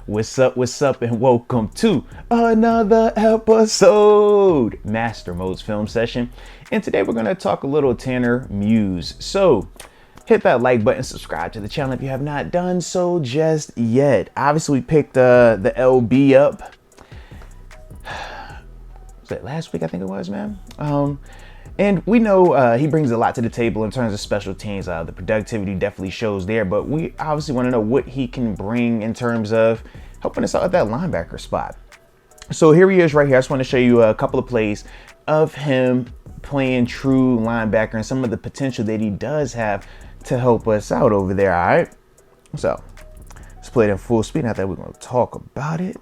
What's up, and welcome to another episode, Master Moats Film Session. And today we're going to talk a little Tanner Muse. So hit that like button, subscribe to the channel if you have not done so just yet. Obviously, we picked the LB up. Was that last week? I think it was, man. And we know he brings a lot to the table in terms of special teams. The productivity definitely shows there, but we obviously want to know what he can bring in terms of helping us out at that linebacker spot. So here he is right here. I just want to show you a couple of plays of him playing true linebacker and some of the potential that he does have to help us out over there, all right? So let's play it in full speed. Not that we're going to talk about it.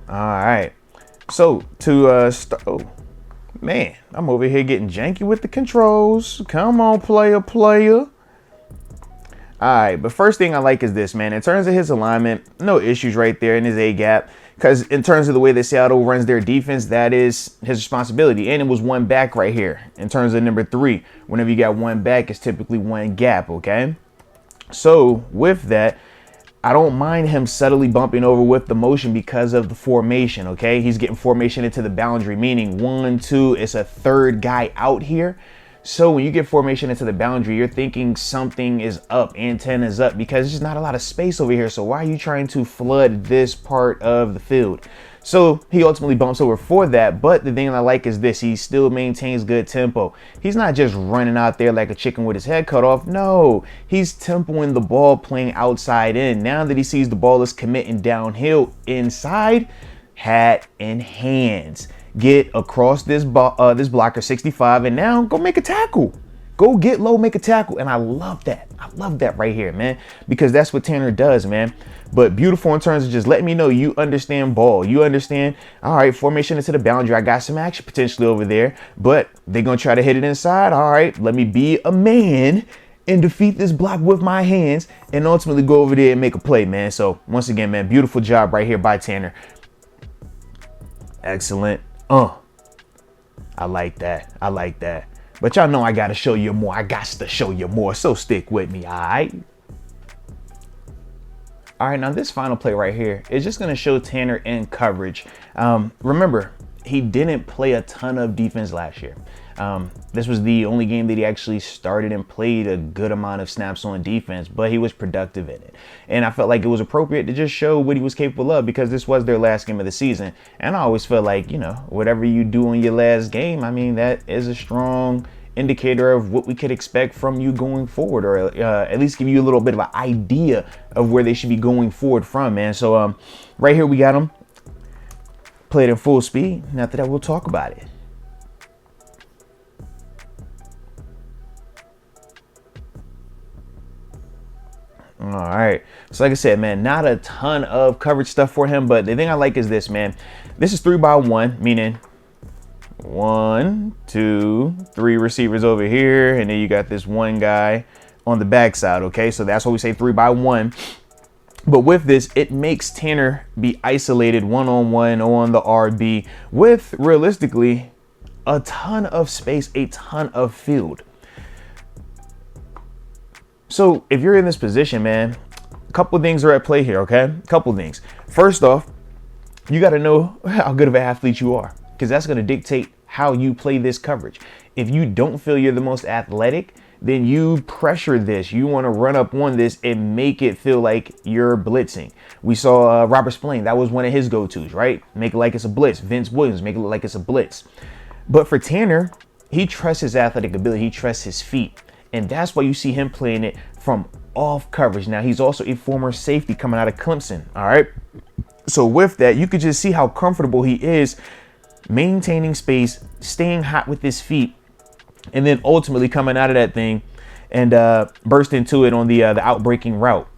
All right, so to start, oh man, I'm over here getting janky with the controls. Come on, player. All right, but first thing I like is this, man. In terms of his alignment, no issues right there in his A gap, because in terms of the way that Seattle runs their defense, that is his responsibility. And it was one back right here. In terms of number 3, whenever you got one back, it's typically one gap, okay? So with that, I don't mind him subtly bumping over with the motion because of the formation, okay? He's getting formation into the boundary, meaning 1, 2, it's a third guy out here. So when you get formation into the boundary, you're thinking something is up, antenna's up, because there's just not a lot of space over here. So why are you trying to flood this part of the field? So he ultimately bumps over for that. But the thing I like is this: he still maintains good tempo. He's not just running out there like a chicken with his head cut off. No, he's tempoing the ball, playing outside in. Now that he sees the ball is committing downhill inside, hat in hands. Get across this blocker 65, and now go make a tackle. Go get low, make a tackle. And I love that. I love that right here, man, because that's what Tanner does, man. But beautiful in terms of just letting me know you understand ball. You understand, all right, formation into the boundary. I got some action potentially over there, but they're going to try to hit it inside. All right, let me be a man and defeat this block with my hands and ultimately go over there and make a play, man. So once again, man, beautiful job right here by Tanner. Excellent. I like that. But y'all know I got to show you more. I got to show you more. So stick with me, all right? All right, now this final play right here is just going to show Tanner in coverage. Remember, he didn't play a ton of defense last year. This was the only game that he actually started and played a good amount of snaps on defense, but he was productive in it. And I felt like it was appropriate to just show what he was capable of, because this was their last game of the season. And I always feel like, you know, whatever you do in your last game, I mean, that is a strong indicator of what we could expect from you going forward, or at least give you a little bit of an idea of where they should be going forward from, man. So right here we got him. Played in full speed. After that, we'll talk about it. All right, so like I said, man, not a ton of coverage stuff for him, but the thing I like is this, man. This is 3-by-1, meaning 1, 2, 3 receivers over here, and then you got this one guy on the backside, okay? So that's why we say 3-by-1. But with this, it makes Tanner be isolated one-on-one on the RB with, realistically, a ton of space, a ton of field. So if you're in this position, man, a couple of things are at play here, okay? A couple of things. First off, you got to know how good of an athlete you are, because that's going to dictate how you play this coverage. If you don't feel you're the most athletic, then you pressure this. You want to run up on this and make it feel like you're blitzing. We saw Robert Spillane. That was one of his go-tos, right? Make it like it's a blitz. Vince Williams, make it look like it's a blitz. But for Tanner, he trusts his athletic ability. He trusts his feet. And that's why you see him playing it from off coverage. Now, he's also a former safety coming out of Clemson, all right? So with that, you could just see how comfortable he is maintaining space, staying hot with his feet, and then ultimately coming out of that thing and burst into it on the outbreaking route.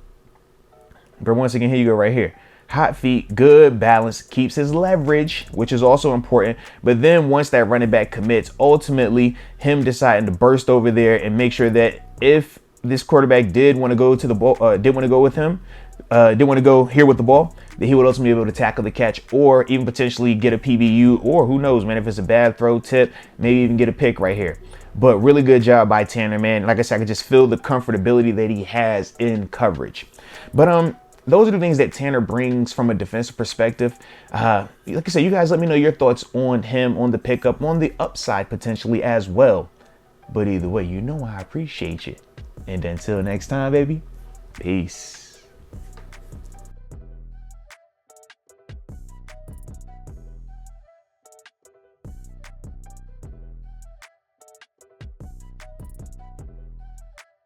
But once again, here you go right here. Hot feet, good balance, keeps his leverage, which is also important. But then once that running back commits, ultimately him deciding to burst over there and make sure that if this quarterback did want to go to the ball, did want to go with him, did want to go here with the ball, that he would ultimately be able to tackle the catch or even potentially get a PBU, or who knows, man, if it's a bad throw tip, maybe even get a pick right here. But really good job by Tanner, man. Like I said, I could just feel the comfortability that he has in coverage. But those are the things that Tanner brings from a defensive perspective. Like I said, you guys let me know your thoughts on him, on the pickup, on the upside potentially as well. But either way, you know I appreciate you. And until next time, baby, peace.